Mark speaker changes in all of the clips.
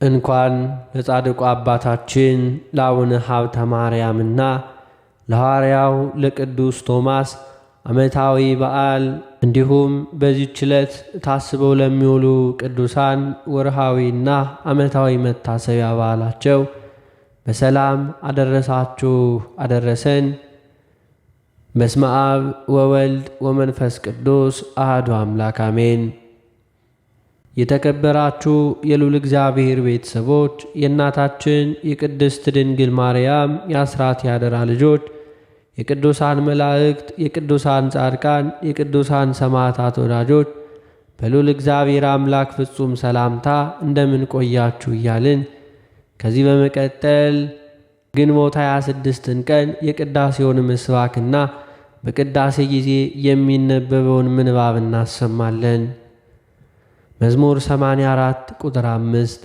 Speaker 1: እንኳን ለጻድቁ አባታችን ለአቡነ ሀብተ ማርያምና ለሐዋርያው ለቅዱስ ቶማስ ዓመታዊ በዓል እንዲሁም በዚህች ዕለት ታስበው ለሚውሉ ቅዱሳን ወርሃዊና ዓመታዊ መታሰቢያ በዓላቸው በሰላም አደረሳችሁ አደረሰን። በስመ አብ ወወልድ ወመንፈስ ቅዱስ አሐዱ አምላክ አሜን። የተከበራችሁ የልዑል እግዚአብሔር ቤተሰቦች፣ የእናታችን የቅድስት ድንግል ማርያም የአስራት ያደራ ልጆች፣ የቅዱሳን መላእክት፣ የቅዱሳን ጻድቃን፣ የቅዱሳን ሰማዕታት ወዳጆች በልዑል እግዚአብሔር አምላክ ፍጹም ሰላምታ እንደምን ቆያችሁ እያልን ከዚህ በመቀጠል ግንቦት 26ን ቀን የቅዳሴውን ምስባክና በቅዳሴ ጊዜ የሚነበበውን ምንባብ እናሰማለን። መዝሙር 84 ቁጥር 5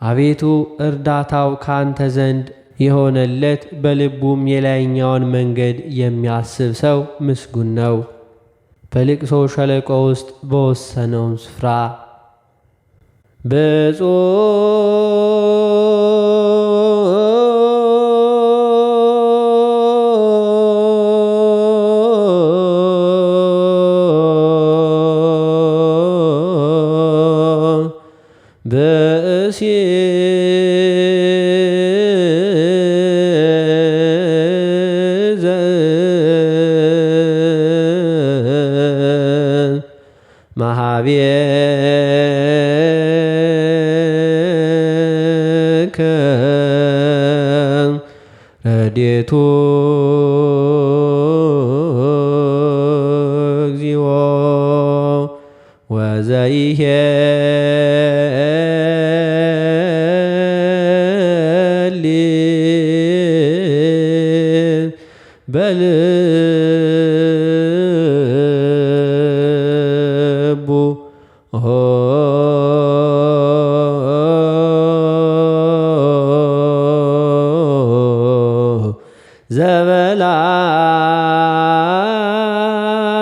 Speaker 1: አቤቱ እርዳታው ካንተ ዘንድ የሆነለት በልቡም የላይኛውን መንገድ የሚያስብ ሰው ምስጉን ነው። በልቅሶ ሸለቆ ውስጥ በወሰነውም ስፍራ ብፁዕ ብእሲ መሃቤከ ረድኤቱ እግዚኦ ወዘይሄ በልቡ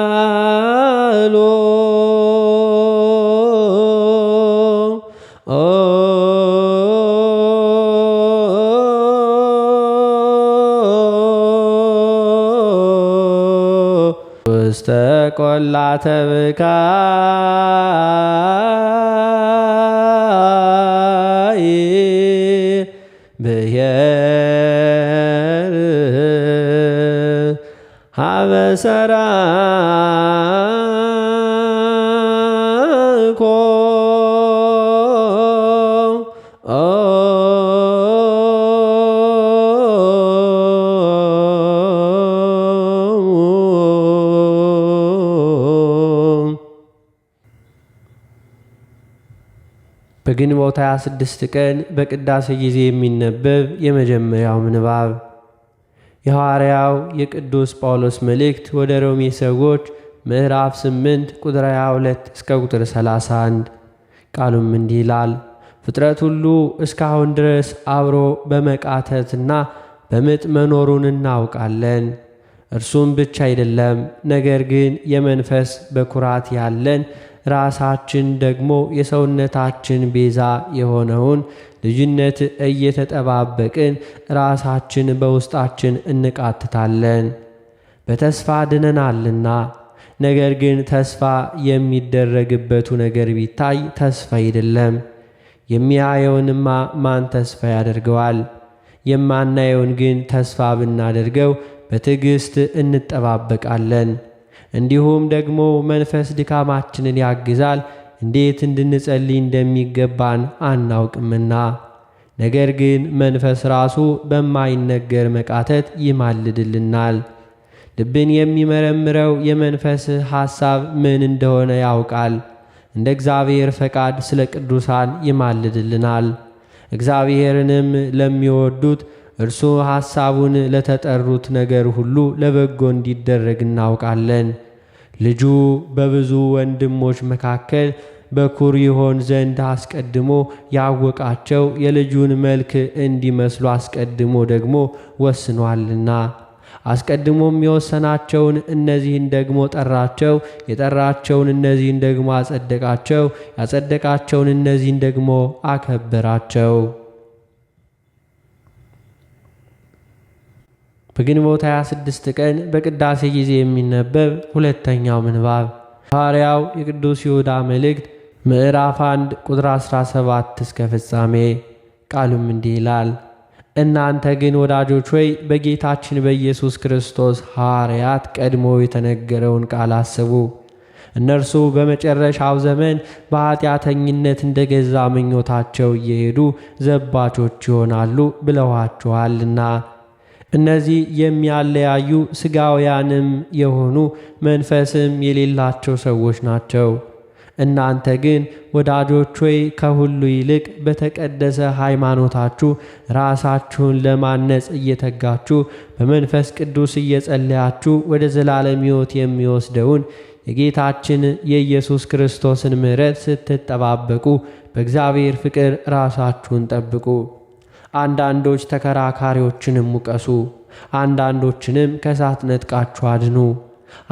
Speaker 1: ዘበላሎ ውስተ ቈላተ ብካይ ብሔር ሀበ ሰራኮ በግንቦት 26 ቀን በቅዳሴ ጊዜ የሚነበብ የመጀመሪያው ምንባብ የሐዋርያው የቅዱስ ጳውሎስ መልእክት ወደ ሮሜ ሰዎች ምዕራፍ 8 ቁጥር 22 እስከ ቁጥር 31። ቃሉም እንዲህ ይላል። ፍጥረት ሁሉ እስካሁን ድረስ አብሮ በመቃተትና በምጥ መኖሩን እናውቃለን። እርሱም ብቻ አይደለም፣ ነገር ግን የመንፈስ በኩራት ያለን ራሳችን ደግሞ የሰውነታችን ቤዛ የሆነውን ልጅነት እየተጠባበቅን ራሳችን በውስጣችን እንቃትታለን። በተስፋ ድነናልና። ነገር ግን ተስፋ የሚደረግበቱ ነገር ቢታይ ተስፋ አይደለም። የሚያየውንማ ማን ተስፋ ያደርገዋል? የማናየውን ግን ተስፋ ብናደርገው በትዕግሥት እንጠባበቃለን። እንዲሁም ደግሞ መንፈስ ድካማችንን ያግዛል፣ እንዴት እንድንጸልይ እንደሚገባን አናውቅምና። ነገር ግን መንፈስ ራሱ በማይነገር መቃተት ይማልድልናል። ልብን የሚመረምረው የመንፈስ ሐሳብ ምን እንደሆነ ያውቃል። እንደ እግዚአብሔር ፈቃድ ስለ ቅዱሳን ይማልድልናል። እግዚአብሔርንም ለሚወዱት እርሱ ሐሳቡን ለተጠሩት ነገር ሁሉ ለበጎ እንዲደረግ እናውቃለን። ልጁ በብዙ ወንድሞች መካከል በኩር ይሆን ዘንድ አስቀድሞ ያወቃቸው የልጁን መልክ እንዲመስሉ አስቀድሞ ደግሞ ወስኗልና አስቀድሞም የወሰናቸውን እነዚህን ደግሞ ጠራቸው፣ የጠራቸውን እነዚህን ደግሞ አጸደቃቸው፣ ያጸደቃቸውን እነዚህን ደግሞ አከበራቸው። በግንቦት 26 ቀን በቅዳሴ ጊዜ የሚነበብ ሁለተኛው ምንባብ ሐዋርያው የቅዱስ ይሁዳ መልእክት ምዕራፍ 1 ቁጥር 17 እስከ ፍጻሜ። ቃሉም እንዲህ ይላል። እናንተ ግን ወዳጆች ሆይ በጌታችን በኢየሱስ ክርስቶስ ሐዋርያት ቀድሞ የተነገረውን ቃል አስቡ። እነርሱ በመጨረሻው ዘመን በኃጢአተኝነት እንደ ገዛ ምኞታቸው እየሄዱ ዘባቾች ይሆናሉ ብለዋችኋልና። እነዚህ የሚያለያዩ ሥጋውያንም የሆኑ መንፈስም የሌላቸው ሰዎች ናቸው። እናንተ ግን ወዳጆች ሆይ ከሁሉ ይልቅ በተቀደሰ ሃይማኖታችሁ ራሳችሁን ለማነጽ እየተጋችሁ በመንፈስ ቅዱስ እየጸለያችሁ ወደ ዘላለም ሕይወት የሚወስደውን የጌታችን የኢየሱስ ክርስቶስን ምሕረት ስትጠባበቁ በእግዚአብሔር ፍቅር ራሳችሁን ጠብቁ። አንዳንዶች ተከራካሪዎችንም ውቀሱ፣ አንዳንዶችንም ከእሳት ነጥቃችሁ አድኑ፣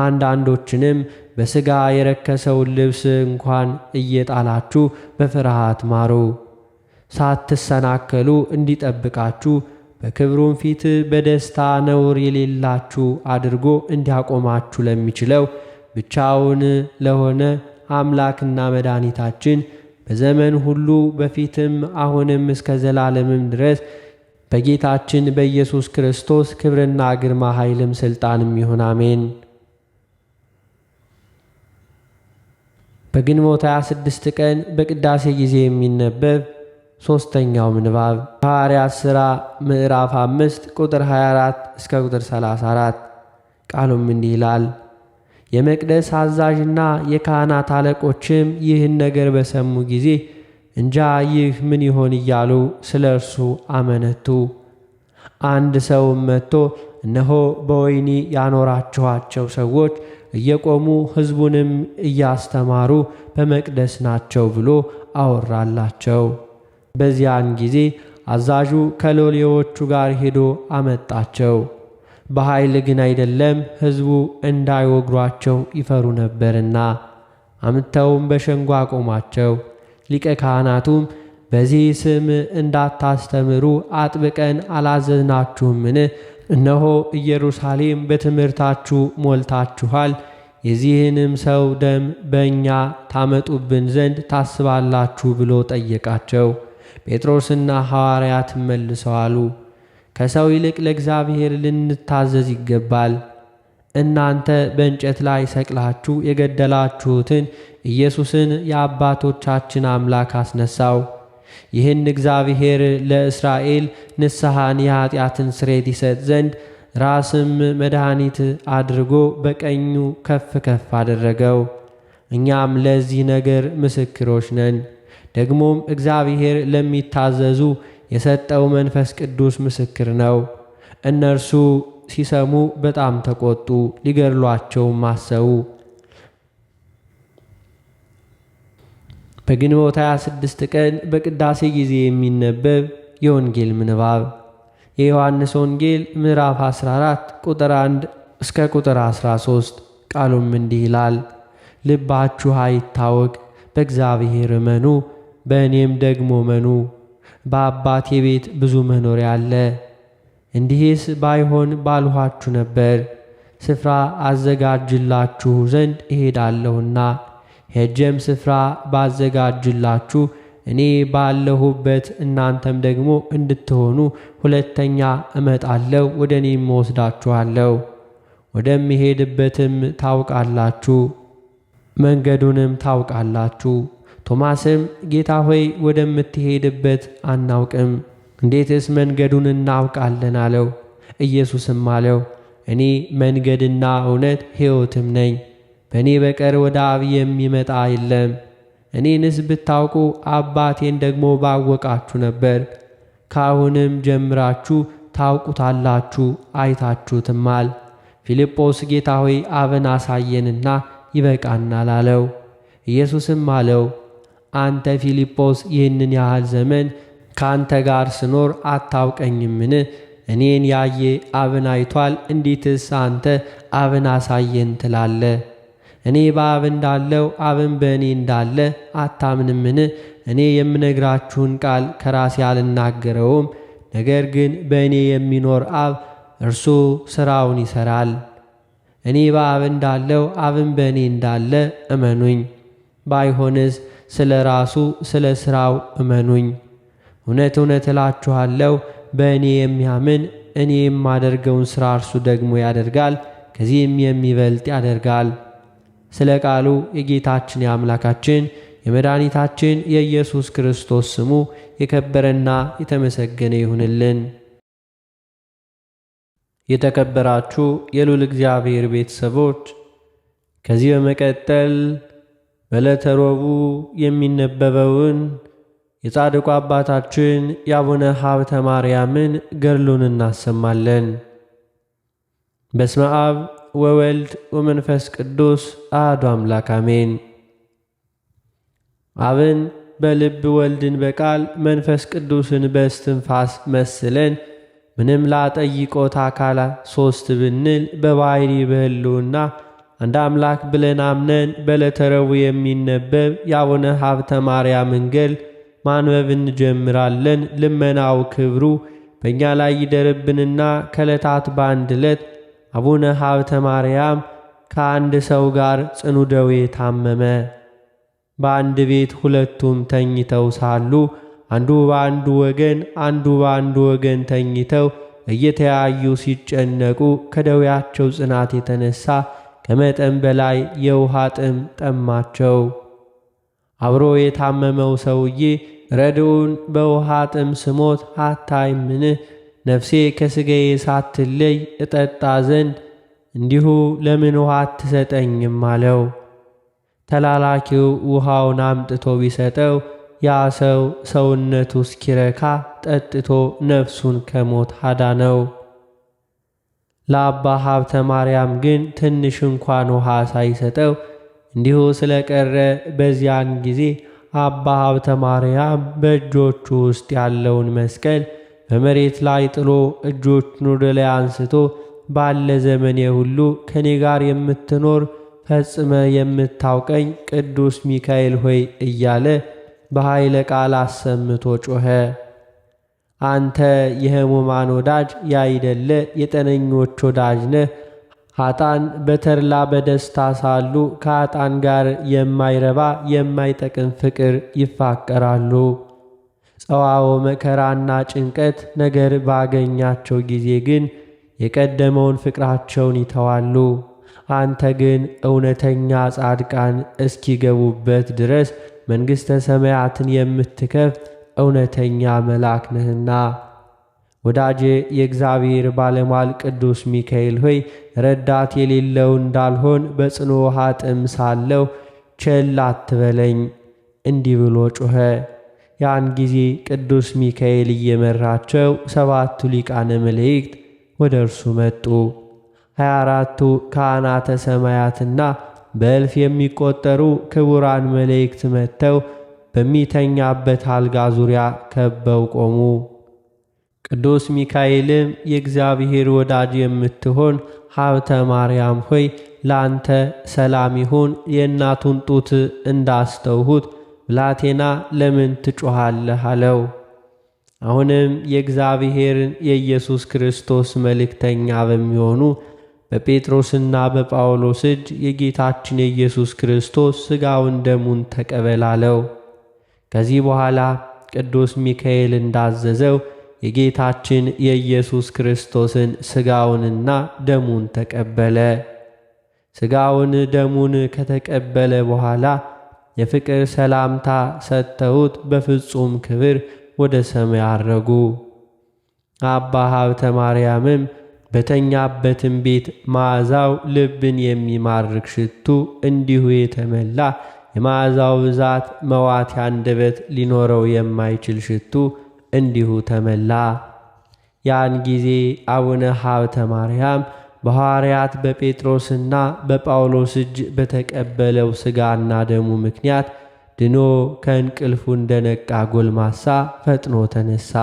Speaker 1: አንዳንዶችንም በሥጋ የረከሰውን ልብስ እንኳን እየጣላችሁ በፍርሃት ማሩ። ሳትሰናከሉ እንዲጠብቃችሁ በክብሩም ፊት በደስታ ነውር የሌላችሁ አድርጎ እንዲያቆማችሁ ለሚችለው ብቻውን ለሆነ አምላክና መድኃኒታችን በዘመን ሁሉ በፊትም አሁንም እስከ ዘላለምም ድረስ በጌታችን በኢየሱስ ክርስቶስ ክብርና ግርማ ኃይልም ሥልጣንም ይሁን አሜን። በግንቦት 26 ቀን በቅዳሴ ጊዜ የሚነበብ ሦስተኛው ምንባብ ሐዋርያት ሥራ ምዕራፍ 5 ቁጥር 24 እስከ ቁጥር 34። ቃሉም እንዲህ ይላል። የመቅደስ አዛዥና የካህናት አለቆችም ይህን ነገር በሰሙ ጊዜ እንጃ ይህ ምን ይሆን እያሉ ስለ እርሱ አመነቱ። አንድ ሰውም መጥቶ እነሆ በወህኒ ያኖራችኋቸው ሰዎች እየቆሙ ሕዝቡንም እያስተማሩ በመቅደስ ናቸው ብሎ አወራላቸው። በዚያን ጊዜ አዛዡ ከሎሌዎቹ ጋር ሄዶ አመጣቸው። በኃይል ግን አይደለም፣ ሕዝቡ እንዳይወግሯቸው ይፈሩ ነበርና። አምጥተውም በሸንጎ አቆማቸው። ሊቀ ካህናቱም በዚህ ስም እንዳታስተምሩ አጥብቀን አላዘዝናችሁምን? እነሆ ኢየሩሳሌም በትምህርታችሁ ሞልታችኋል። የዚህንም ሰው ደም በእኛ ታመጡብን ዘንድ ታስባላችሁ ብሎ ጠየቃቸው። ጴጥሮስና ሐዋርያት መልሰው አሉ፣ ከሰው ይልቅ ለእግዚአብሔር ልንታዘዝ ይገባል። እናንተ በእንጨት ላይ ሰቅላችሁ የገደላችሁትን ኢየሱስን የአባቶቻችን አምላክ አስነሳው። ይህን እግዚአብሔር ለእስራኤል ንስሐን የኀጢአትን ስርየት ይሰጥ ዘንድ ራስም መድኃኒት አድርጎ በቀኙ ከፍ ከፍ አደረገው። እኛም ለዚህ ነገር ምስክሮች ነን። ደግሞም እግዚአብሔር ለሚታዘዙ የሰጠው መንፈስ ቅዱስ ምስክር ነው። እነርሱ ሲሰሙ በጣም ተቆጡ፣ ሊገድሏቸውም አሰቡ። በግንቦት 26 ቀን በቅዳሴ ጊዜ የሚነበብ የወንጌል ምንባብ የዮሐንስ ወንጌል ምዕራፍ 14 ቁጥር 1 እስከ ቁጥር 13። ቃሉም እንዲህ ይላል። ልባችሁ አይታወክ፣ በእግዚአብሔር እመኑ፣ በእኔም ደግሞ እመኑ። በአባቴ ቤት ብዙ መኖሪያ አለ። እንዲህስ ባይሆን ባልኋችሁ ነበር። ስፍራ አዘጋጅላችሁ ዘንድ እሄዳለሁና፣ ሄጄም ስፍራ ባዘጋጅላችሁ እኔ ባለሁበት እናንተም ደግሞ እንድትሆኑ ሁለተኛ እመጣለሁ፣ ወደ እኔም እወስዳችኋለሁ። ወደምሄድበትም ታውቃላችሁ፣ መንገዱንም ታውቃላችሁ። ቶማስም ጌታ ሆይ ወደምትሄድበት አናውቅም፣ እንዴትስ መንገዱን እናውቃለን አለው። ኢየሱስም አለው፣ እኔ መንገድና እውነት ሕይወትም ነኝ። በእኔ በቀር ወደ አብ የሚመጣ የለም። እኔንስ ብታውቁ አባቴን ደግሞ ባወቃችሁ ነበር። ከአሁንም ጀምራችሁ ታውቁታላችሁ፣ አይታችሁትማል። ፊልጶስ ጌታ ሆይ አብን አሳየንና ይበቃናል አለው። ኢየሱስም አለው፣ አንተ ፊልጶስ ይህንን ያህል ዘመን ከአንተ ጋር ስኖር አታውቀኝምን? እኔን ያየ አብን አይቷል፣ እንዴትስ አንተ አብን አሳየን ትላለህ? እኔ በአብ እንዳለው አብን በእኔ እንዳለ አታምንምን? እኔ የምነግራችሁን ቃል ከራሴ አልናገረውም። ነገር ግን በእኔ የሚኖር አብ እርሱ ሥራውን ይሠራል። እኔ በአብ እንዳለው አብን በእኔ እንዳለ እመኑኝ። ባይሆንስ ስለ ራሱ ስለ ሥራው እመኑኝ። እውነት እውነት እላችኋለሁ በእኔ የሚያምን እኔ የማደርገውን ሥራ እርሱ ደግሞ ያደርጋል፣ ከዚህም የሚበልጥ ያደርጋል። ስለ ቃሉ የጌታችን የአምላካችን የመድኃኒታችን የኢየሱስ ክርስቶስ ስሙ የከበረና የተመሰገነ ይሁንልን። የተከበራችሁ የልዑል እግዚአብሔር ቤተሰቦች፣ ከዚህ በመቀጠል በዕለተ ረቡዕ የሚነበበውን የጻድቁ አባታችን የአቡነ ሀብተ ማርያምን ገድሉን እናሰማለን። በስመ አብ ወወልድ ወመንፈስ ቅዱስ አሐዱ አምላክ አሜን። አብን በልብ ወልድን በቃል መንፈስ ቅዱስን በእስትንፋስ መስለን ምንም ላጠይቆት አካላ ሦስት ብንል በባሕሪ በሕልውና አንድ አምላክ ብለን አምነን በዕለተ ረቡዕ የሚነበብ የአቡነ ሀብተ ማርያምን ገድል ማንበብ እንጀምራለን። ልመናው ክብሩ በእኛ ላይ ይደርብንና ከዕለታት በአንድ ዕለት አቡነ ሀብተ ማርያም ከአንድ ሰው ጋር ጽኑ ደዌ ታመመ። በአንድ ቤት ሁለቱም ተኝተው ሳሉ አንዱ በአንዱ ወገን አንዱ በአንዱ ወገን ተኝተው እየተያዩ ሲጨነቁ ከደዌያቸው ጽናት የተነሳ ከመጠን በላይ የውሃ ጥም ጠማቸው። አብሮ የታመመው ሰውዬ ረድኡን በውሃ ጥም ስሞት አታይምን? ነፍሴ ከሥጋዬ ሳትለይ እጠጣ ዘንድ እንዲሁ ለምን ውሃ አትሰጠኝም አለው። ተላላኪው ውሃውን አምጥቶ ቢሰጠው ያ ሰው ሰውነቱ እስኪረካ ጠጥቶ ነፍሱን ከሞት አዳነው። ለአባ ሀብተ ማርያም ግን ትንሽ እንኳን ውሃ ሳይሰጠው እንዲሁ ስለቀረ በዚያን ጊዜ አባ ሀብተ ማርያም በእጆቹ ውስጥ ያለውን መስቀል በመሬት ላይ ጥሎ እጆቹን ወደ ላይ አንስቶ ባለ ዘመኔ ሁሉ ከኔ ጋር የምትኖር ፈጽመ የምታውቀኝ ቅዱስ ሚካኤል ሆይ እያለ በኃይለ ቃል አሰምቶ ጮኸ። አንተ የሕሙማን ወዳጅ ያይደለ የጤነኞች ወዳጅ ነህ። ኃጥአን በተድላ በደስታ ሳሉ ከኃጥአን ጋር የማይረባ የማይጠቅም ፍቅር ይፋቀራሉ። ጸዋዖ መከራና ጭንቀት ነገር ባገኛቸው ጊዜ ግን የቀደመውን ፍቅራቸውን ይተዋሉ። አንተ ግን እውነተኛ ጻድቃን እስኪገቡበት ድረስ መንግሥተ ሰማያትን የምትከፍት እውነተኛ መልአክ ነህና። ወዳጄ የእግዚአብሔር ባለሟል ቅዱስ ሚካኤል ሆይ ረዳት የሌለው እንዳልሆን በጽኑ ውሃ ጥም ሳለሁ ቸል አትበለኝ። እንዲህ ብሎ ጮኸ። ያን ጊዜ ቅዱስ ሚካኤል እየመራቸው 7ቱ ሊቃነ መላእክት ወደ እርሱ መጡ። 24ቱ ካህናተ ሰማያትና በእልፍ የሚቆጠሩ ክቡራን መላእክት መጥተው በሚተኛበት አልጋ ዙሪያ ከበው ቆሙ። ቅዱስ ሚካኤልም የእግዚአብሔር ወዳጅ የምትሆን ሀብተ ማርያም ሆይ ላንተ ሰላም ይሁን፣ የእናቱን ጡት እንዳስተውሁት ብላቴና ለምን ትጮኻለህ አለው። አሁንም የእግዚአብሔርን የኢየሱስ ክርስቶስ መልእክተኛ በሚሆኑ በጴጥሮስና በጳውሎስ እጅ የጌታችን የኢየሱስ ክርስቶስ ሥጋውን ደሙን ተቀበል አለው። ከዚህ በኋላ ቅዱስ ሚካኤል እንዳዘዘው የጌታችን የኢየሱስ ክርስቶስን ሥጋውንና ደሙን ተቀበለ። ሥጋውን ደሙን ከተቀበለ በኋላ የፍቅር ሰላምታ ሰጥተውት በፍጹም ክብር ወደ ሰማይ አረጉ። አባ ሀብተ ማርያምም በተኛበትም ቤት መዓዛው ልብን የሚማርክ ሽቱ እንዲሁ የተመላ የመዓዛው ብዛት መዋት አንደበት ሊኖረው የማይችል ሽቱ እንዲሁ ተመላ። ያን ጊዜ አቡነ ሀብተ ማርያም በሐዋርያት በጴጥሮስና በጳውሎስ እጅ በተቀበለው ሥጋና ደሙ ምክንያት ድኖ ከእንቅልፉ እንደነቃ ጎልማሳ ፈጥኖ ተነሳ።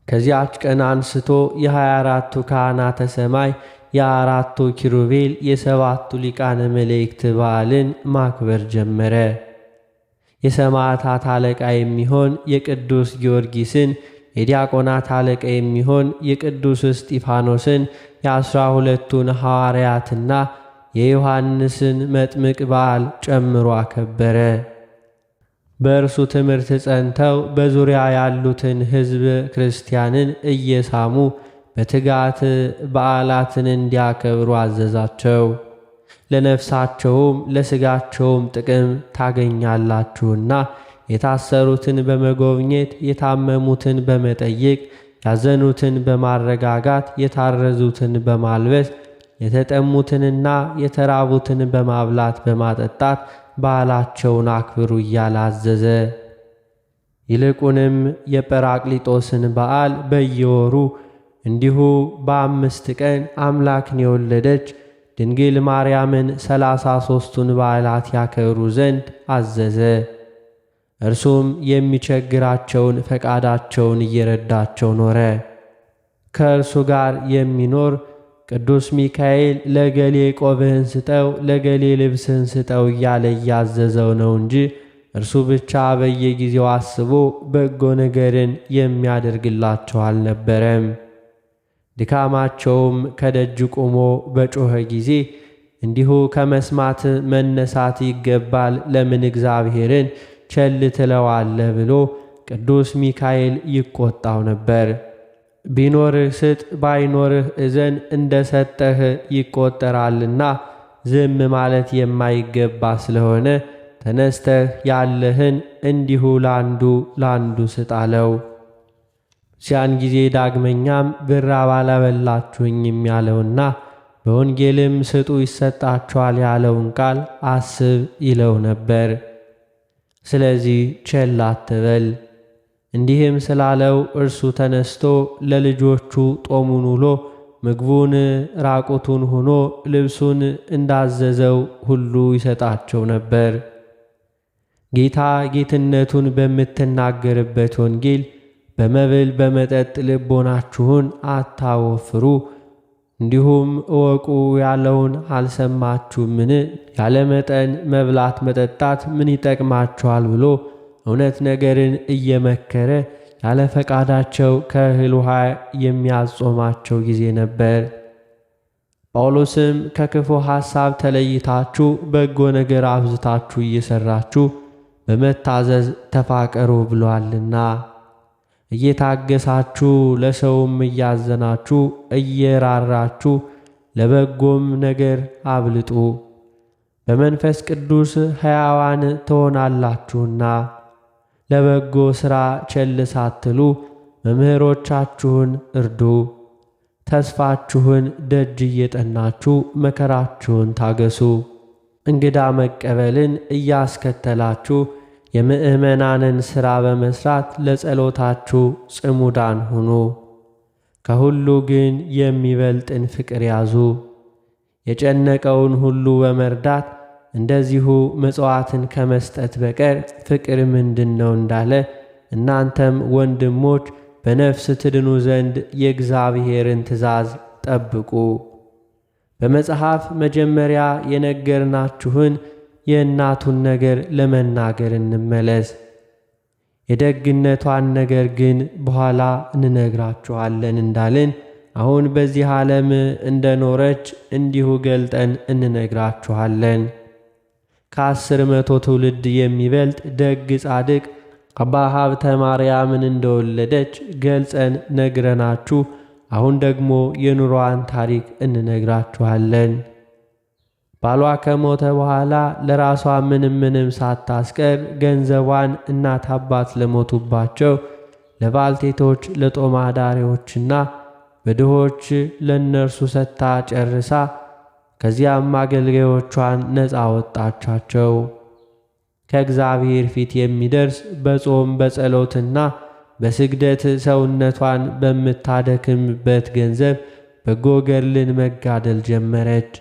Speaker 1: ከዚያች ቀን አንስቶ የ24ቱ ካህናተ ሰማይ፣ የ4ቱ ኪሩቤል፣ የ7ቱ ሊቃነ መላእክት በዓልን ማክበር ጀመረ። የሰማዕታት አለቃ የሚሆን የቅዱስ ጊዮርጊስን፣ የዲያቆናት አለቃ የሚሆን የቅዱስ እስጢፋኖስን፣ የ12ቱን ሐዋርያትና የዮሐንስን መጥምቅ በዓል ጨምሮ አከበረ። በእርሱ ትምህርት ጸንተው በዙሪያ ያሉትን ሕዝብ ክርስቲያንን እየሳሙ በትጋት በዓላትን እንዲያከብሩ አዘዛቸው። ለነፍሳቸውም ለሥጋቸውም ጥቅም ታገኛላችሁና የታሰሩትን በመጎብኘት የታመሙትን በመጠየቅ ያዘኑትን በማረጋጋት የታረዙትን በማልበስ የተጠሙትንና የተራቡትን በማብላት በማጠጣት በዓላቸውን አክብሩ እያለ አዘዘ። ይልቁንም የጰራቅሊጦስን በዓል በየወሩ እንዲሁ በ5 ቀን አምላክን የወለደች ድንግል ማርያምን 33ቱን በዓላት ያከብሩ ዘንድ አዘዘ። እርሱም የሚቸግራቸውን ፈቃዳቸውን እየረዳቸው ኖረ። ከእርሱ ጋር የሚኖር ቅዱስ ሚካኤል ለገሌ ቆብህን ስጠው፣ ለገሌ ልብስህን ስጠው እያለ እያዘዘው ነው እንጂ እርሱ ብቻ በየጊዜው አስቦ በጎ ነገርን የሚያደርግላቸው አልነበረም። ድካማቸውም ከደጅ ቆሞ በጮኸ ጊዜ እንዲሁ ከመስማት መነሳት ይገባል፣ ለምን እግዚአብሔርን ቸል ትለዋለህ ብሎ ቅዱስ ሚካኤል ይቆጣው ነበር። ቢኖርህ ስጥ፣ ባይኖርህ እዘን፣ እንደ ሰጠህ ይቆጠራልና ዝም ማለት የማይገባ ስለሆነ ተነስተህ ያለህን እንዲሁ ላንዱ ስጥ አለው። ሲያን ጊዜ ዳግመኛም ብራብ አላበላችሁኝም ያለውና በወንጌልም ስጡ ይሰጣችኋል ያለውን ቃል አስብ ይለው ነበር። ስለዚህ ቸል አትበል። እንዲህም ስላለው እርሱ ተነስቶ ለልጆቹ ጦሙን ውሎ ምግቡን ራቁቱን ሆኖ ልብሱን እንዳዘዘው ሁሉ ይሰጣቸው ነበር። ጌታ ጌትነቱን በምትናገርበት ወንጌል በመብል በመጠጥ ልቦናችሁን አታወፍሩ፣ እንዲሁም እወቁ ያለውን አልሰማችሁምን? ያለ መጠን መብላት መጠጣት ምን ይጠቅማችኋል ብሎ እውነት ነገርን እየመከረ ያለ ፈቃዳቸው ከእህል ውሃ የሚያጾማቸው ጊዜ ነበር። ጳውሎስም ከክፉ ሐሳብ ተለይታችሁ በጎ ነገር አብዝታችሁ እየሰራችሁ በመታዘዝ ተፋቀሩ ብሏልና እየታገሳችሁ ለሰውም እያዘናችሁ እየራራችሁ ለበጎም ነገር አብልጡ፣ በመንፈስ ቅዱስ ሕያዋን ትሆናላችሁና። ለበጎ ሥራ ቸል ሳትሉ መምህሮቻችሁን እርዱ። ተስፋችሁን ደጅ እየጠናችሁ መከራችሁን ታገሱ። እንግዳ መቀበልን እያስከተላችሁ የምእመናንን ሥራ በመሥራት ለጸሎታችሁ ጽሙዳን ሁኑ። ከሁሉ ግን የሚበልጥን ፍቅር ያዙ። የጨነቀውን ሁሉ በመርዳት እንደዚሁ ምጽዋትን ከመስጠት በቀር ፍቅር ምንድነው እንዳለ እናንተም ወንድሞች በነፍስ ትድኑ ዘንድ የእግዚአብሔርን ትእዛዝ ጠብቁ። በመጽሐፍ መጀመሪያ የነገርናችሁን የእናቱን ነገር ለመናገር እንመለስ። የደግነቷን ነገር ግን በኋላ እንነግራችኋለን እንዳልን አሁን በዚህ ዓለም እንደኖረች እንዲሁ ገልጠን እንነግራችኋለን። ከ10 ትውልድ የሚበልጥ ደግ ጻድቅ አባ ሀብተ ማርያምን እንደወለደች ገልጸን ነግረናችሁ አሁን ደግሞ የኑሮዋን ታሪክ እንነግራችኋለን። ባሏ ከሞተ በኋላ ለራሷ ምንም ሳታስቀር ገንዘቧን እናት አባት ለሞቱባቸው ለባልቴቶች፣ ለጦም አዳሪዎችና በድሆች ለእነርሱ ሰጥታ ጨርሳ ከዚያም አገልጋዮቿን ነፃ ወጣቻቸው። ከእግዚአብሔር ፊት የሚደርስ በጾም በጸሎትና በስግደት ሰውነቷን በምታደክምበት ገንዘብ በጎ ገድልን መጋደል ጀመረች።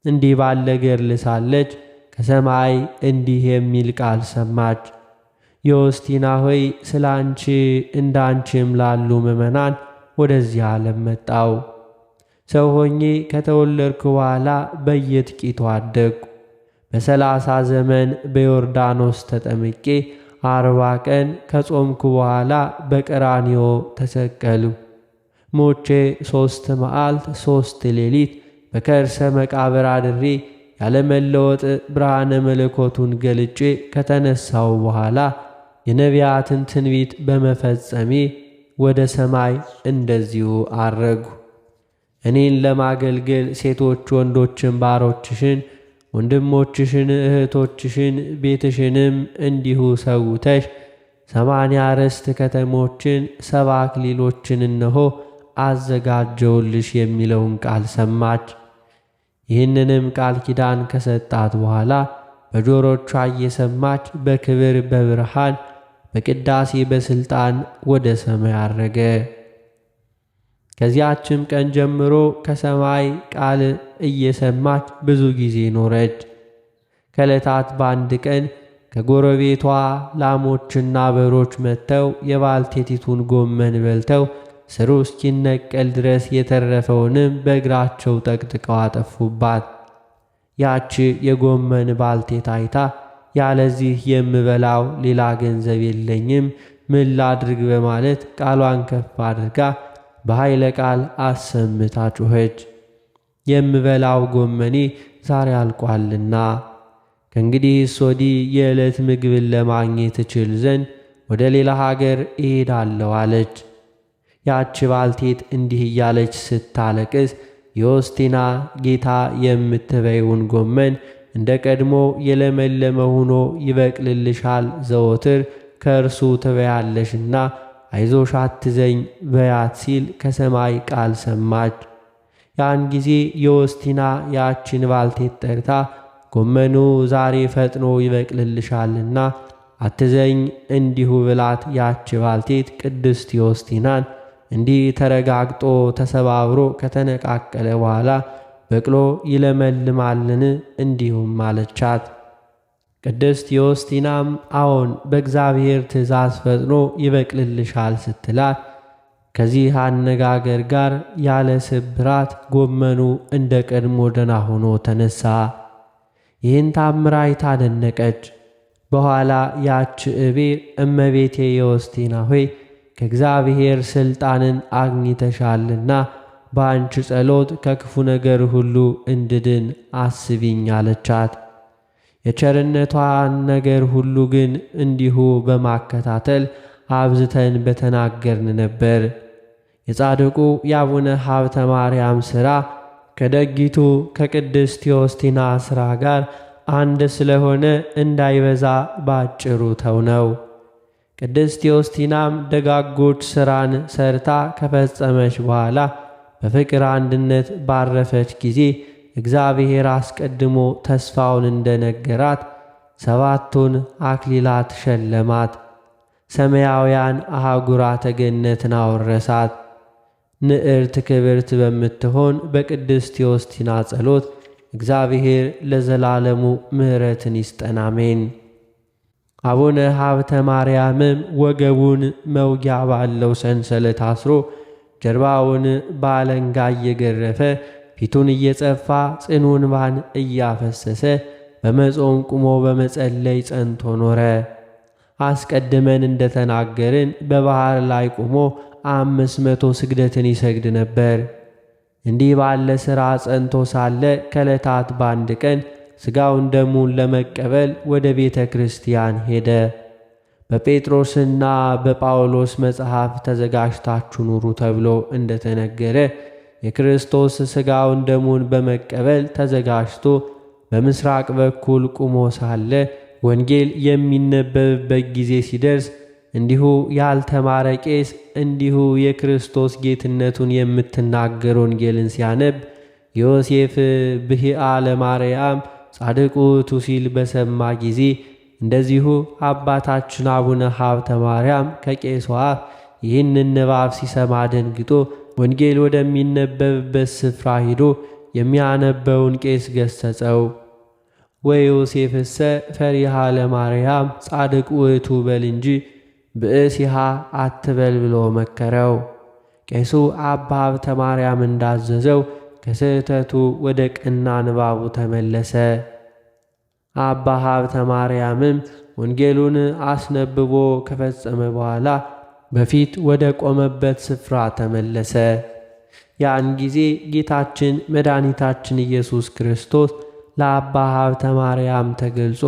Speaker 1: እንዲህ ባለ ገድል ሳለች ከሰማይ እንዲህ የሚል ቃል ሰማች። ዮስቲና ሆይ ስለ አንቺ እንደ አንቺም ላሉ ምእመናን ወደዚህ ዓለም መጣው። ሰው ሆኜ ከተወለድኩ በኋላ በየጥቂቱ አደግኩ። በ30 ዘመን በዮርዳኖስ ተጠምቄ 40 ቀን ከጾምኩ በኋላ በቀራንዮ ተሰቀሉ። ሞቼ 3 መዓልት 3 ሌሊት በከርሰ መቃብር አድሬ ያለመለወጥ ብርሃነ መለኮቱን ገልጬ ከተነሳው በኋላ የነቢያትን ትንቢት በመፈጸሜ ወደ ሰማይ እንደዚሁ አረጉ። እኔን ለማገልገል ሴቶች ወንዶችን ባሮችሽን፣ ወንድሞችሽን፣ እህቶችሽን፣ ቤትሽንም እንዲሁ ሰውተሽ 80 ርስት ከተሞችን 70 አክሊሎችን እነሆ አዘጋጀውልሽ የሚለውን ቃል ሰማች። ይህንንም ቃል ኪዳን ከሰጣት በኋላ በጆሮቿ እየሰማች በክብር በብርሃን በቅዳሴ በስልጣን ወደ ሰማይ አረገ። ከዚያችም ቀን ጀምሮ ከሰማይ ቃል እየሰማች ብዙ ጊዜ ኖረች። ከዕለታት በአንድ ቀን ከጎረቤቷ ላሞችና በሮች መጥተው የባልቴቲቱን ጎመን በልተው ስሩ እስኪነቀል ድረስ የተረፈውንም በእግራቸው ጠቅጥቀው አጠፉባት። ያች የጎመን ባልቴት አይታ ያለዚህ የምበላው ሌላ ገንዘብ የለኝም፣ ምን ላድርግ በማለት ቃሏን ከፍ አድርጋ በኃይለ ቃል አሰምታ ጮኸች። የምበላው ጎመኔ ዛሬ አልቋልና ከእንግዲህስ ወዲህ የዕለት ምግብን ለማግኘት እችል ዘንድ ወደ ሌላ ሀገር እሄዳለሁ አለች። ያች ባልቴት እንዲህ እያለች ስታለቅስ ዮስቲና ጌታ የምትበይውን ጎመን እንደ ቀድሞ የለመለመ ሆኖ ይበቅልልሻል፣ ዘወትር ከእርሱ ትበያለሽና አይዞሽ አትዘኝ በያት ሲል ከሰማይ ቃል ሰማች። ያን ጊዜ ዮስቲና ያችን ባልቴት ጠርታ ጎመኑ ዛሬ ፈጥኖ ይበቅልልሻልና አትዘኝ እንዲሁ ብላት ያች ባልቴት ቅድስት ዮስቲናን እንዲህ ተረጋግጦ ተሰባብሮ ከተነቃቀለ በኋላ በቅሎ ይለመልማልን? እንዲሁም አለቻት። ቅድስት ዮስቲናም አዎን በእግዚአብሔር ትእዛዝ ፈጥኖ ይበቅልልሻል ስትላት ከዚህ አነጋገር ጋር ያለ ስብራት ጎመኑ እንደ ቀድሞ ደና ሆኖ ተነሳ። ይህን ታምር አይታ አደነቀች። በኋላ ያች እቤር እመቤቴ ዮስቲና ሆይ ከእግዚአብሔር ሥልጣንን አግኝተሻልና በአንቺ ጸሎት ከክፉ ነገር ሁሉ እንድድን አስቢኝ አለቻት። የቸርነቷን ነገር ሁሉ ግን እንዲሁ በማከታተል አብዝተን በተናገርን ነበር። የጻድቁ የአቡነ ሀብተ ማርያም ሥራ ከደጊቱ ከቅድስት ዮስቲና ሥራ ጋር አንድ ስለሆነ እንዳይበዛ ባጭሩ ተው ነው። ቅድስት ዮስቲናም ደጋጎች ሥራን ሰርታ ከፈጸመች በኋላ በፍቅር አንድነት ባረፈች ጊዜ እግዚአብሔር አስቀድሞ ተስፋውን እንደነገራት 7ቱን አክሊላት ሸለማት። ሰማያውያን አህጉራተ ገነትን አወረሳት። ንዕርት ክብርት በምትሆን በቅድስት ዮስቲና ጸሎት እግዚአብሔር ለዘላለሙ ምሕረትን ይስጠን፣ አሜን። አቡነ ሀብተ ማርያምም ወገቡን መውጊያ ባለው ሰንሰለት አስሮ ጀርባውን በአለንጋ እየገረፈ ፊቱን እየጸፋ ጽኑ እንባን እያፈሰሰ በመጾም ቁሞ በመጸለይ ጸንቶ ኖረ። አስቀድመን እንደተናገርን በባህር ላይ ቆሞ 500 ስግደትን ይሰግድ ነበር። እንዲህ ባለ ሥራ ጸንቶ ሳለ ከዕለታት በአንድ ቀን ሥጋውን ደሙን ለመቀበል ወደ ቤተ ክርስቲያን ሄደ። በጴጥሮስና በጳውሎስ መጽሐፍ ተዘጋጅታችሁ ኑሩ ተብሎ እንደተነገረ የክርስቶስ ሥጋውን ደሙን በመቀበል ተዘጋጅቶ በምስራቅ በኩል ቁሞ ሳለ ወንጌል የሚነበብበት ጊዜ ሲደርስ እንዲሁ ያልተማረ ቄስ እንዲሁ የክርስቶስ ጌትነቱን የምትናገር ወንጌልን ሲያነብ ዮሴፍ ብሂአ ለማርያም ጻድቁ ቱሲል በሰማ ጊዜ እንደዚሁ አባታችን አቡነ ሀብተ ማርያም ከቄሷ አፍ ይህንን ንባብ ሲሰማ ደንግጦ ወንጌል ወደሚነበብበት ስፍራ ሄዶ የሚያነበውን ቄስ ገሰጸው። ወዮሴፍሰ ፈሪሃ ለማርያም ጻድቅ ውእቱ በል እንጂ ብእሲሃ አትበል ብሎ መከረው። ቄሱ አባ ሀብተ ማርያም እንዳዘዘው ከስህተቱ ወደ ቀና ንባቡ ተመለሰ። አባ ሀብተ ማርያምም ወንጌሉን አስነብቦ ከፈጸመ በኋላ በፊት ወደ ቆመበት ስፍራ ተመለሰ። ያን ጊዜ ጌታችን መድኃኒታችን ኢየሱስ ክርስቶስ ለአባ ሀብተ ማርያም ተገልጾ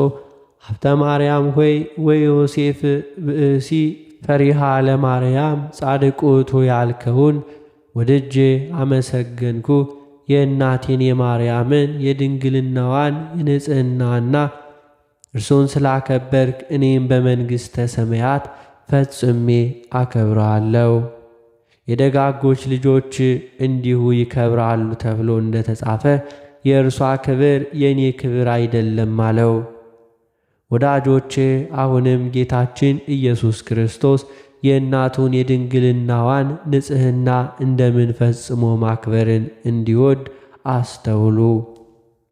Speaker 1: ሀብተ ማርያም ሆይ ወዮሴፍ ብእሲ ፈሪሃ ለማርያም ጻድቅ ውእቱ ያልከውን ወድጄ አመሰገንኩ። የእናቴን የማርያምን የድንግልናዋን የንጽሕናና እርሱን ስላከበርክ እኔም በመንግሥተ ሰማያት ፈጽሜ አከብረዋለሁ። የደጋጎች ልጆች እንዲሁ ይከብራሉ ተብሎ እንደተጻፈ የእርሷ ክብር የእኔ ክብር አይደለም አለው። ወዳጆቼ አሁንም ጌታችን ኢየሱስ ክርስቶስ የእናቱን የድንግልናዋን ንጽሕና እንደምን ፈጽሞ ማክበርን እንዲወድ አስተውሉ።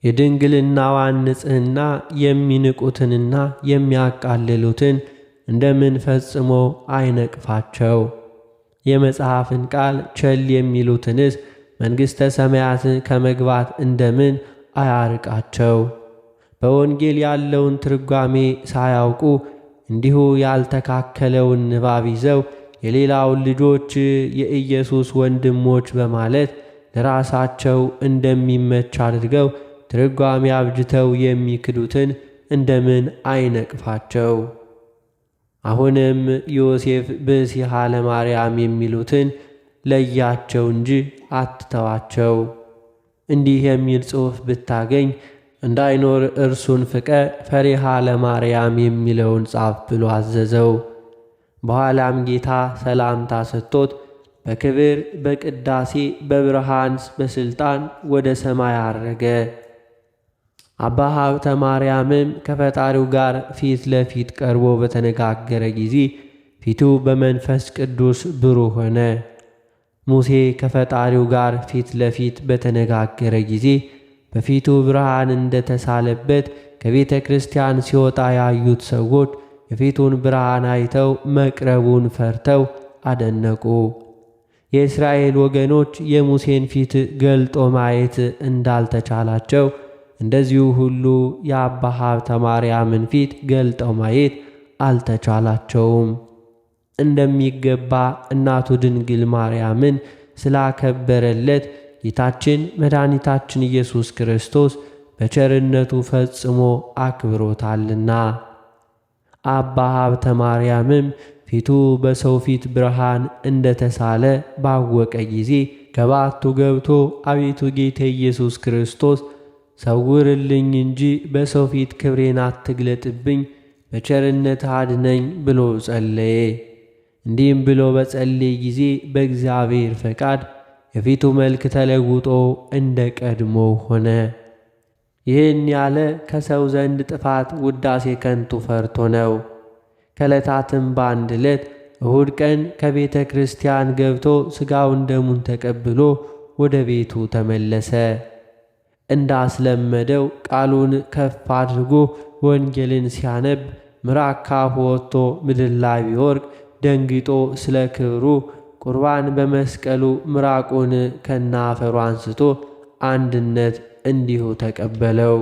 Speaker 1: የድንግልናዋን ንጽሕና የሚንቁትንና የሚያቃልሉትን እንደምን ፈጽሞ አይነቅፋቸው? የመጽሐፍን ቃል ቸል የሚሉትንስ መንግሥተ ሰማያትን ከመግባት እንደምን አያርቃቸው? በወንጌል ያለውን ትርጓሜ ሳያውቁ እንዲሁ ያልተካከለውን ንባብ ይዘው የሌላውን ልጆች የኢየሱስ ወንድሞች በማለት ለራሳቸው እንደሚመች አድርገው ትርጓሜ አብጅተው የሚክዱትን እንደምን አይነቅፋቸው? አሁንም ዮሴፍ ብእሲሃ ለማርያም የሚሉትን ለያቸው እንጂ አትተዋቸው። እንዲህ የሚል ጽሑፍ ብታገኝ እንዳይኖር እርሱን ፍቀ ፈሪሃ ለማርያም የሚለውን ጻፍ ብሎ አዘዘው። በኋላም ጌታ ሰላምታ ሰጥቶት በክብር በቅዳሴ በብርሃን በሥልጣን ወደ ሰማይ አረገ። አባ ሀብተ ማርያምም ከፈጣሪው ጋር ፊት ለፊት ቀርቦ በተነጋገረ ጊዜ ፊቱ በመንፈስ ቅዱስ ብሩህ ሆነ። ሙሴ ከፈጣሪው ጋር ፊት ለፊት በተነጋገረ ጊዜ በፊቱ ብርሃን እንደተሳለበት ከቤተ ክርስቲያን ሲወጣ ያዩት ሰዎች የፊቱን ብርሃን አይተው መቅረቡን ፈርተው አደነቁ። የእስራኤል ወገኖች የሙሴን ፊት ገልጦ ማየት እንዳልተቻላቸው እንደዚሁ ሁሉ የአባ ሀብተ ማርያምን ፊት ገልጠው ማየት አልተቻላቸውም። እንደሚገባ እናቱ ድንግል ማርያምን ስላከበረለት ጌታችን መድኃኒታችን ኢየሱስ ክርስቶስ በቸርነቱ ፈጽሞ አክብሮታልና። አባ ሀብተ ማርያምም ፊቱ በሰው ፊት ብርሃን እንደተሳለ ባወቀ ጊዜ ከባቱ ገብቶ አቤቱ ጌታ ኢየሱስ ክርስቶስ ሰውርልኝ እንጂ በሰው ፊት ክብሬን አትግለጥብኝ፣ በቸርነት አድነኝ ብሎ ጸለየ። እንዲህም ብሎ በጸለየ ጊዜ በእግዚአብሔር ፈቃድ የፊቱ መልክ ተለውጦ እንደ ቀድሞ ሆነ። ይህን ያለ ከሰው ዘንድ ጥፋት ውዳሴ ከንቱ ፈርቶ ነው። ከዕለታትም በአንድ ዕለት እሁድ ቀን ከቤተ ክርስቲያን ገብቶ ሥጋውን ደሙን ተቀብሎ ወደ ቤቱ ተመለሰ። እንዳስለመደው ቃሉን ከፍ አድርጎ ወንጌልን ሲያነብ ምራቅ ካፉ ወጥቶ ምድር ላይ ቢወርቅ ደንግጦ ስለ ክብሩ ቁርባን በመስቀሉ ምራቁን ከናፈሩ አንስቶ አንድነት እንዲሁ ተቀበለው።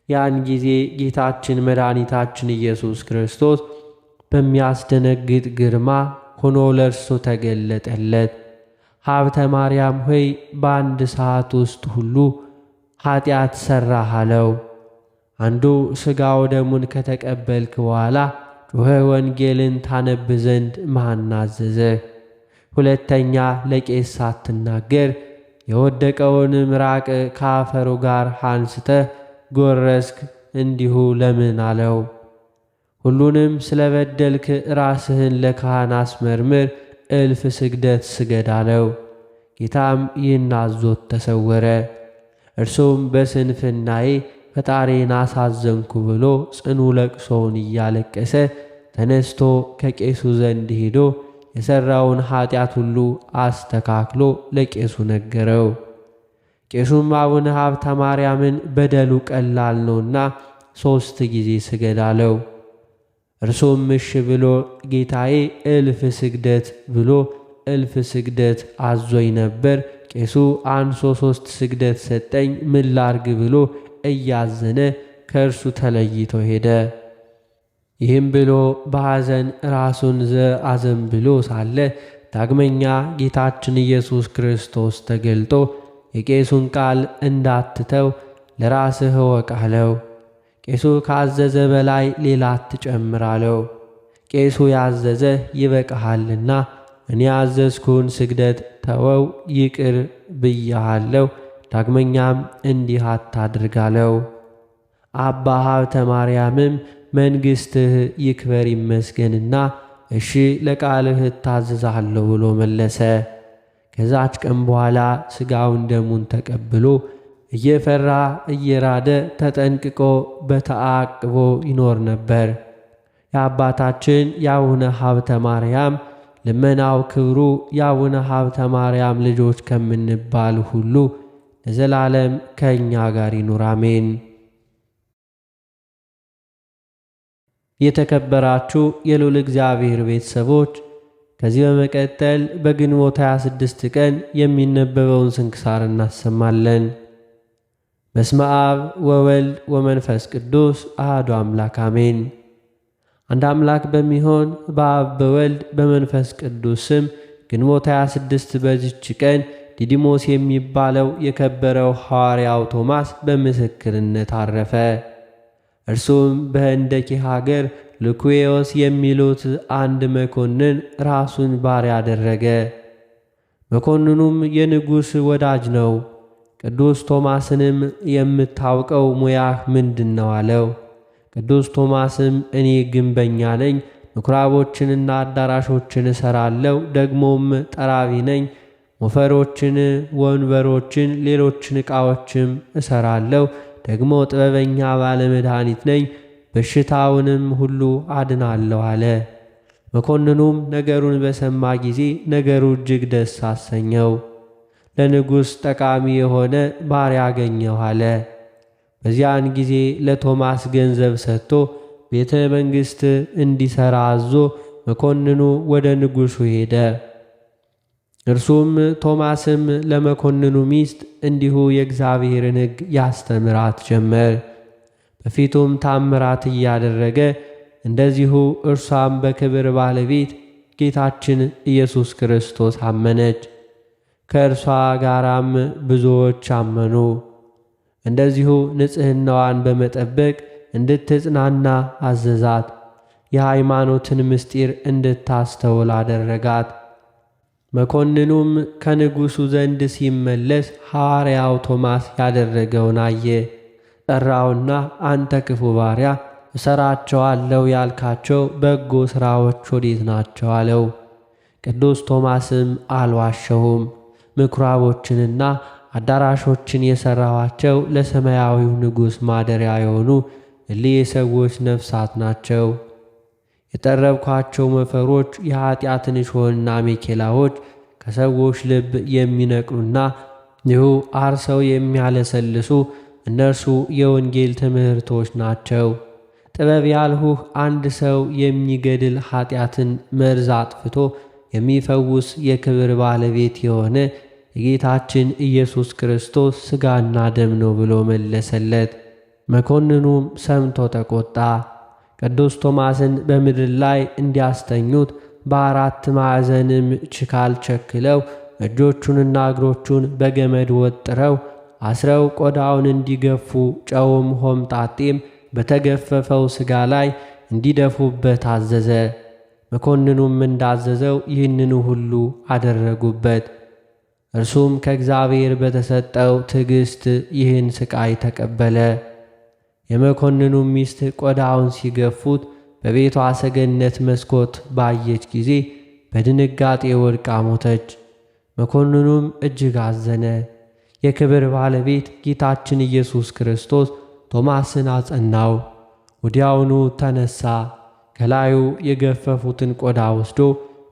Speaker 1: ያን ጊዜ ጌታችን መድኃኒታችን ኢየሱስ ክርስቶስ በሚያስደነግጥ ግርማ ሆኖ ለእርሱ ተገለጠለት። ሀብተ ማርያም ሆይ በአንድ ሰዓት ውስጥ ሁሉ ኃጢአት ሠራህ አለው። አንዱ ሥጋው ደሙን ከተቀበልክ በኋላ ጮኸ ወንጌልን ታነብ ዘንድ ማን አዘዘህ? ሁለተኛ ለቄስ ሳትናገር የወደቀውን ምራቅ ከአፈሩ ጋር አንስተህ ጎረስክ እንዲሁ ለምን አለው። ሁሉንም ስለ በደልክ ራስህን ለካህን አስመርምር፣ እልፍ ስግደት ስገድ አለው። ጌታም ይህን አዞት ተሰወረ። እርሱም በስንፍናዬ ፈጣሪን አሳዘንኩ ብሎ ጽኑ ለቅሶውን እያለቀሰ ተነስቶ ከቄሱ ዘንድ ሄዶ የሠራውን ኃጢአት ሁሉ አስተካክሎ ለቄሱ ነገረው። ቄሱም አቡነ ሀብተ ማርያምን በደሉ ቀላል ነውና 3 ጊዜ ስገድ አለው። እርሱም እሺ ብሎ ጌታዬ እልፍ ስግደት ብሎ እልፍ ስግደት አዞኝ ነበር፣ ቄሱ አንሶ 3 ስግደት ሰጠኝ፣ ምን ላርግ ብሎ እያዘነ ከእርሱ ተለይቶ ሄደ። ይህም ብሎ በሐዘን ራሱን አዘንብሎ ሳለ ዳግመኛ ጌታችን ኢየሱስ ክርስቶስ ተገልጦ የቄሱን ቃል እንዳትተው ለራስህ እወቅ አለው። ቄሱ ካዘዘ በላይ ሌላ አትጨምር አለው። ቄሱ ያዘዘ ይበቃሃልና እኔ ያዘዝኩህን ስግደት ተወው፣ ይቅር ብያሃለሁ፣ ዳግመኛም እንዲህ አታድርግ አለው። አባ ሀብተ ማርያምም መንግሥትህ ይክበር ይመስገንና እሺ ለቃልህ እታዘዛለሁ ብሎ መለሰ። ከዛች ቀን በኋላ ሥጋውን ደሙን ተቀብሎ እየፈራ እየራደ ተጠንቅቆ በተዓቅቦ ይኖር ነበር። የአባታችን የአቡነ ሀብተ ማርያም ልመናው ክብሩ የአቡነ ሀብተ ማርያም ልጆች ከምንባል ሁሉ ለዘላለም ከእኛ ጋር ይኑር አሜን። የተከበራችሁ የልዑል እግዚአብሔር ቤተሰቦች ከዚህ በመቀጠል በግንቦት 26 ቀን የሚነበበውን ስንክሳር እናሰማለን። በስመ አብ ወወልድ ወመንፈስ ቅዱስ አሐዱ አምላክ አሜን። አንድ አምላክ በሚሆን በአብ በወልድ በመንፈስ ቅዱስ ስም ግንቦት 26 በዚች ቀን ዲዲሞስ የሚባለው የከበረው ሐዋርያው ቶማስ በምስክርነት አረፈ። እርሱም በህንደኪ ሀገር ልኩዌዎስ የሚሉት አንድ መኮንን ራሱን ባሪያ አደረገ። መኮንኑም የንጉሥ ወዳጅ ነው። ቅዱስ ቶማስንም የምታውቀው ሙያህ ምንድን ነው አለው። ቅዱስ ቶማስም እኔ ግንበኛ ነኝ፣ ምኵራቦችንና አዳራሾችን እሰራለሁ፣ ደግሞም ጠራቢ ነኝ፣ ሞፈሮችን፣ ወንበሮችን፣ ሌሎችን ዕቃዎችም እሰራለሁ፣ ደግሞ ጥበበኛ ባለመድኃኒት ነኝ፣ በሽታውንም ሁሉ አድናለሁ አለ። መኮንኑም ነገሩን በሰማ ጊዜ ነገሩ እጅግ ደስ አሰኘው። ለንጉሥ ጠቃሚ የሆነ ባሪያ አገኘሁ አለ። በዚያን ጊዜ ለቶማስ ገንዘብ ሰጥቶ ቤተ መንግሥት እንዲሠራ አዞ መኮንኑ ወደ ንጉሡ ሄደ። እርሱም ቶማስም ለመኮንኑ ሚስት እንዲሁ የእግዚአብሔርን ሕግ ያስተምራት ጀመር። በፊቱም ታምራት እያደረገ እንደዚሁ እርሷም በክብር ባለቤት ጌታችን ኢየሱስ ክርስቶስ አመነች። ከእርሷ ጋራም ብዙዎች አመኑ። እንደዚሁ ንጽሕናዋን በመጠበቅ እንድትጽናና አዘዛት። የሃይማኖትን ምስጢር እንድታስተውል አደረጋት። መኮንኑም ከንጉሡ ዘንድ ሲመለስ ሐዋርያው ቶማስ ያደረገውን አየ። ጠራውና አንተ ክፉ ባሪያ እሰራቸዋለሁ ያልካቸው በጎ ሥራዎች ወዴት ናቸው አለው። ቅዱስ ቶማስም አልዋሸሁም፣ ምኵራቦችንና አዳራሾችን የሠራኋቸው ለሰማያዊው ንጉሥ ማደሪያ የሆኑ እሊህ የሰዎች ነፍሳት ናቸው። የጠረብኳቸው መፈሮች የኀጢአትን እሾህና አሜኬላዎች ከሰዎች ልብ የሚነቅሉና እንዲሁ አርሰው የሚያለሰልሱ እነርሱ የወንጌል ትምህርቶች ናቸው። ጥበብ ያልሁህ አንድ ሰው የሚገድል ኀጢአትን መርዝ አጥፍቶ የሚፈውስ የክብር ባለቤት የሆነ የጌታችን ኢየሱስ ክርስቶስ ሥጋና ደም ነው ብሎ መለሰለት። መኮንኑም ሰምቶ ተቆጣ። ቅዱስ ቶማስን በምድር ላይ እንዲያስተኙት በአራት ማዕዘንም ችካል ቸክለው እጆቹንና እግሮቹን በገመድ ወጥረው አስረው ቆዳውን እንዲገፉ ጨውም ሆምጣጤም በተገፈፈው ሥጋ ላይ እንዲደፉበት አዘዘ። መኮንኑም እንዳዘዘው ይህንኑ ሁሉ አደረጉበት። እርሱም ከእግዚአብሔር በተሰጠው ትዕግሥት ይህን ሥቃይ ተቀበለ። የመኮንኑ ሚስት ቆዳውን ሲገፉት በቤቷ ሰገነት መስኮት ባየች ጊዜ በድንጋጤ ወድቃ ሞተች። መኮንኑም እጅግ አዘነ። የክብር ባለቤት ጌታችን ኢየሱስ ክርስቶስ ቶማስን አጸናው። ወዲያውኑ ተነሣ። ከላዩ የገፈፉትን ቆዳ ወስዶ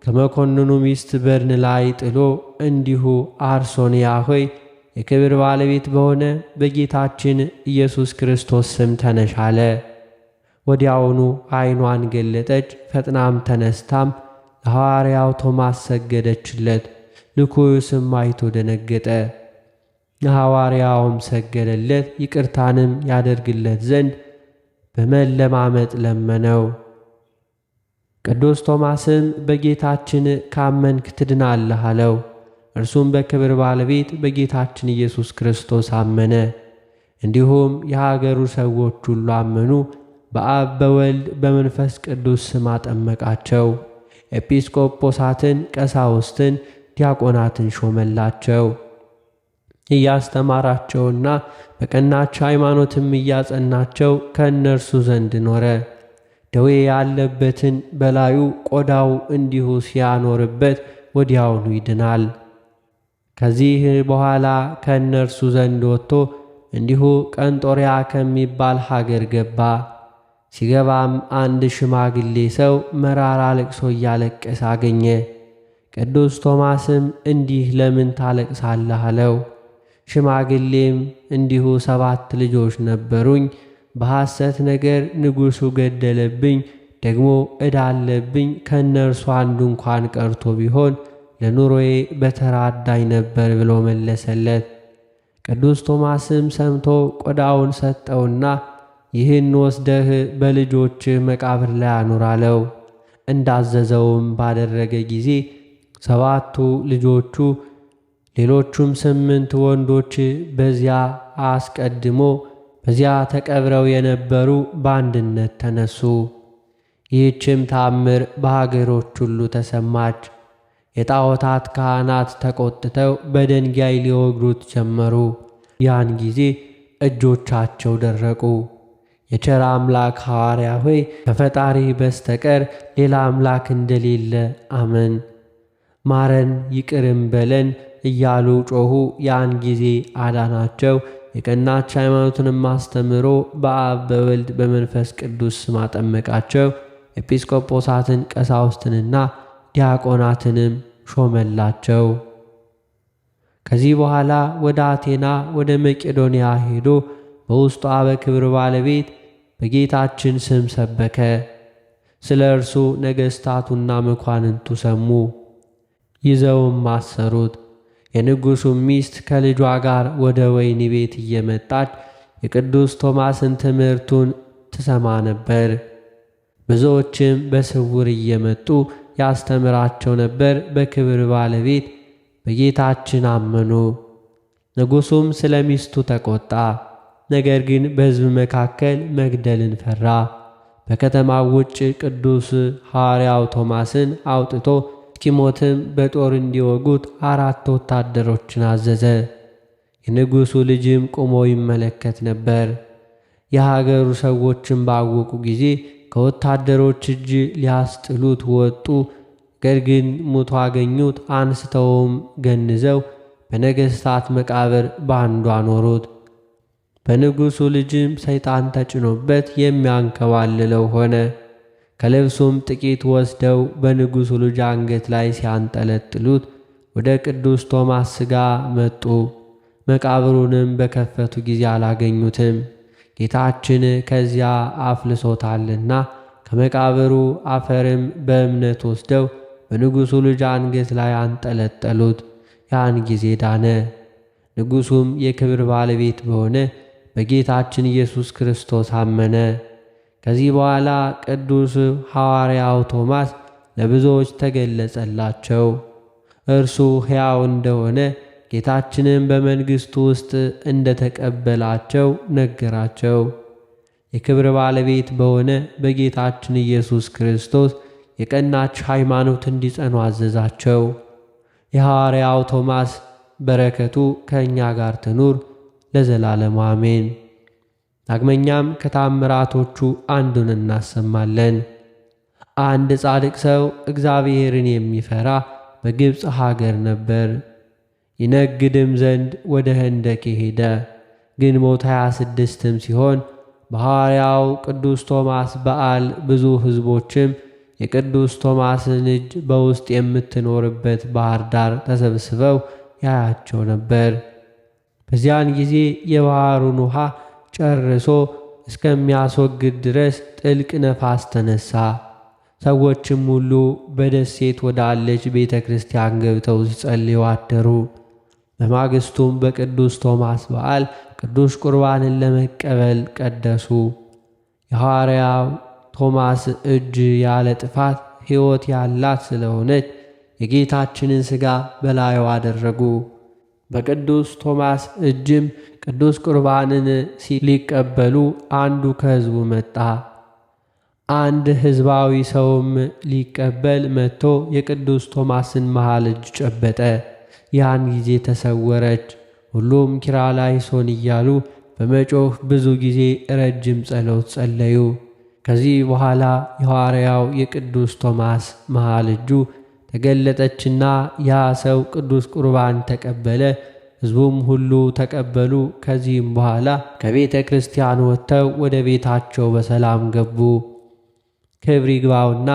Speaker 1: ከመኮንኑ ሚስት በድን ላይ ጥሎ እንዲሁ አርሶንያ ሆይ የክብር ባለቤት በሆነ በጌታችን ኢየሱስ ክርስቶስ ስም ተነሽ አለ። ወዲያውኑ ዓይኗን ገለጠች። ፈጥናም ተነስታም ለሐዋርያው ቶማስ ሰገደችለት። ልኩስም አይቶ ደነገጠ። ሐዋርያውም ሰገደለት፣ ይቅርታንም ያደርግለት ዘንድ በመለማመጥ ለመነው። ቅዱስ ቶማስም በጌታችን ካመንክ ትድናለህ አለው። እርሱም በክብር ባለቤት በጌታችን ኢየሱስ ክርስቶስ አመነ። እንዲሁም የሀገሩ ሰዎች ሁሉ አመኑ። በአብ በወልድ በመንፈስ ቅዱስ ስም አጠመቃቸው። ኤጲስቆጶሳትን፣ ቀሳውስትን፣ ዲያቆናትን ሾመላቸው። እያስተማራቸውና በቀናች ሃይማኖትም እያጸናቸው ከእነርሱ ዘንድ ኖረ። ደዌ ያለበትን በላዩ ቆዳው እንዲሁ ሲያኖርበት ወዲያውኑ ይድናል። ከዚህ በኋላ ከእነርሱ ዘንድ ወጥቶ እንዲሁ ቀንጦሪያ ከሚባል ሀገር ገባ። ሲገባም አንድ ሽማግሌ ሰው መራራ ልቅሶ እያለቀሰ አገኘ። ቅዱስ ቶማስም እንዲህ ለምን ታለቅሳለህ አለው። ሽማግሌም እንዲሁ 7 ልጆች ነበሩኝ፣ በሐሰት ነገር ንጉሡ ገደለብኝ፣ ደግሞ ዕዳ አለብኝ። ከእነርሱ አንዱ እንኳን ቀርቶ ቢሆን ለኑሮዬ በተራዳኝ ነበር ብሎ መለሰለት። ቅዱስ ቶማስም ሰምቶ ቆዳውን ሰጠውና ይህን ወስደህ በልጆችህ መቃብር ላይ አኑር አለው። እንዳዘዘውም ባደረገ ጊዜ 7ቱ ልጆቹ ሌሎቹም 8 ወንዶች በዚያ አስቀድሞ በዚያ ተቀብረው የነበሩ በአንድነት ተነሱ። ይህችም ታምር በሀገሮች ሁሉ ተሰማች። የጣዖታት ካህናት ተቆጥተው በድንጋይ ሊወግሩት ጀመሩ። ያን ጊዜ እጆቻቸው ደረቁ። የቸር አምላክ ሐዋርያ ሆይ ከፈጣሪ በስተቀር ሌላ አምላክ እንደሌለ አመን፣ ማረን፣ ይቅርም በለን እያሉ ጮኹ። ያን ጊዜ አዳናቸው። የቀናች ሃይማኖትንም አስተምሮ በአብ በወልድ በመንፈስ ቅዱስ ስም አጠመቃቸው። ኤጲስቆጶሳትን ቀሳውስትንና ዲያቆናትንም ሾመላቸው። ከዚህ በኋላ ወደ አቴና ወደ መቄዶንያ ሄዶ በውስጧ በክብር ባለቤት በጌታችን ስም ሰበከ። ስለ እርሱ ነገሥታቱና መኳንንቱ ሰሙ፣ ይዘውም አሰሩት። የንጉሡም ሚስት ከልጇ ጋር ወደ ወህኒ ቤት እየመጣች የቅዱስ ቶማስን ትምህርቱን ትሰማ ነበር። ብዙዎችም በስውር እየመጡ ያስተምራቸው ነበር። በክብር ባለቤት በጌታችን አመኑ። ንጉሡም ስለ ሚስቱ ተቆጣ። ነገር ግን በሕዝብ መካከል መግደልን ፈራ። በከተማው ውጭ ቅዱስ ሐዋርያው ቶማስን አውጥቶ እስኪሞትም በጦር እንዲወጉት 4 ወታደሮችን አዘዘ። የንጉሡ ልጅም ቆሞ ይመለከት ነበር። የሀገሩ ሰዎችም ባወቁ ጊዜ ከወታደሮች እጅ ሊያስጥሉት ወጡ። ነገር ግን ሙቶ አገኙት። አንስተውም ገንዘው በነገሥታት መቃብር በአንዱ አኖሩት። በንጉሡ ልጅም ሰይጣን ተጭኖበት የሚያንከባልለው ሆነ። ከልብሱም ጥቂት ወስደው በንጉሡ ልጅ አንገት ላይ ሲያንጠለጥሉት ወደ ቅዱስ ቶማስ ሥጋ መጡ። መቃብሩንም በከፈቱ ጊዜ አላገኙትም። ጌታችን ከዚያ አፍልሶታልና ከመቃብሩ አፈርም በእምነት ወስደው በንጉሡ ልጅ አንገት ላይ አንጠለጠሉት። ያን ጊዜ ዳነ። ንጉሡም የክብር ባለቤት በሆነ በጌታችን ኢየሱስ ክርስቶስ አመነ። ከዚህ በኋላ ቅዱስ ሐዋርያው ቶማስ ለብዙዎች ተገለጸላቸው። እርሱ ሕያው እንደሆነ ጌታችንም በመንግሥቱ ውስጥ እንደተቀበላቸው ነገራቸው። የክብር ባለቤት በሆነ በጌታችን ኢየሱስ ክርስቶስ የቀናች ሃይማኖት እንዲጸኑ አዘዛቸው። የሐዋርያው ቶማስ በረከቱ ከእኛ ጋር ትኑር ለዘላለሙ አሜን። ዳግመኛም ከታምራቶቹ አንዱን እናሰማለን። አንድ ጻድቅ ሰው እግዚአብሔርን የሚፈራ በግብፅ ሀገር ነበር። ይነግድም ዘንድ ወደ ህንደኬ ሄደ። ግንቦት 26ም ሲሆን በሐዋርያው ቅዱስ ቶማስ በዓል ብዙ ሕዝቦችም የቅዱስ ቶማስን እጅ በውስጥ የምትኖርበት ባህር ዳር ተሰብስበው ያያቸው ነበር። በዚያን ጊዜ የባሕሩን ውሃ ጨርሶ እስከሚያስወግድ ድረስ ጥልቅ ነፋስ ተነሳ። ሰዎችም ሁሉ በደሴት ወዳለች ቤተ ክርስቲያን ገብተው ሲጸልዩ አደሩ። በማግስቱም በቅዱስ ቶማስ በዓል ቅዱስ ቁርባንን ለመቀበል ቀደሱ። የሐዋርያው ቶማስ እጅ ያለ ጥፋት ሕይወት ያላት ስለሆነች የጌታችንን ሥጋ በላዩ አደረጉ። በቅዱስ ቶማስ እጅም ቅዱስ ቁርባንን ሊቀበሉ አንዱ ከሕዝቡ መጣ። አንድ ሕዝባዊ ሰውም ሊቀበል መጥቶ የቅዱስ ቶማስን መሃል እጅ ጨበጠ። ያን ጊዜ ተሰወረች። ሁሉም ኪርያላይሶን እያሉ በመጮህ ብዙ ጊዜ ረጅም ጸሎት ጸለዩ። ከዚህ በኋላ የሐዋርያው የቅዱስ ቶማስ መሃል እጁ ተገለጠችና ያ ሰው ቅዱስ ቁርባን ተቀበለ። ሕዝቡም ሁሉ ተቀበሉ። ከዚህም በኋላ ከቤተ ክርስቲያን ወጥተው ወደ ቤታቸው በሰላም ገቡ። ክብር ይግባውና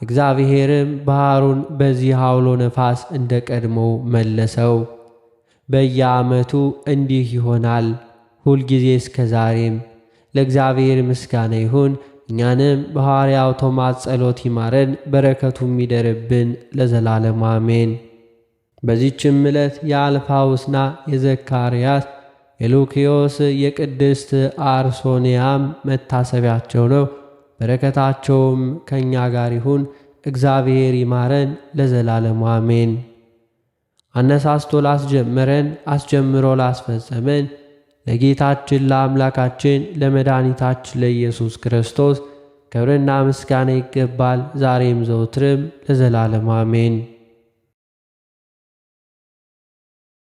Speaker 1: እግዚአብሔርም ባሕሩን በዚህ አውሎ ነፋስ እንደ ቀድሞው መለሰው። በየዓመቱ እንዲህ ይሆናል፣ ሁልጊዜ እስከ ዛሬም። ለእግዚአብሔር ምስጋና ይሁን። እኛንም በሐዋርያው ቶማስ ጸሎት ይማረን፣ በረከቱም ይደርብን ለዘላለሙ አሜን። በዚህችም ዕለት የአልፋውስና የዘካርያስ የሉክዮስ የቅድስት አርሶንያም መታሰቢያቸው ነው። በረከታቸውም ከእኛ ጋር ይሁን። እግዚአብሔር ይማረን ለዘላለሙ አሜን። አነሳስቶ ላስጀመረን አስጀምሮ ላስፈጸመን ለጌታችን ለአምላካችን ለመድኃኒታችን ለኢየሱስ ክርስቶስ ክብርና ምስጋና ይገባል፣ ዛሬም ዘውትርም ለዘላለሙ አሜን።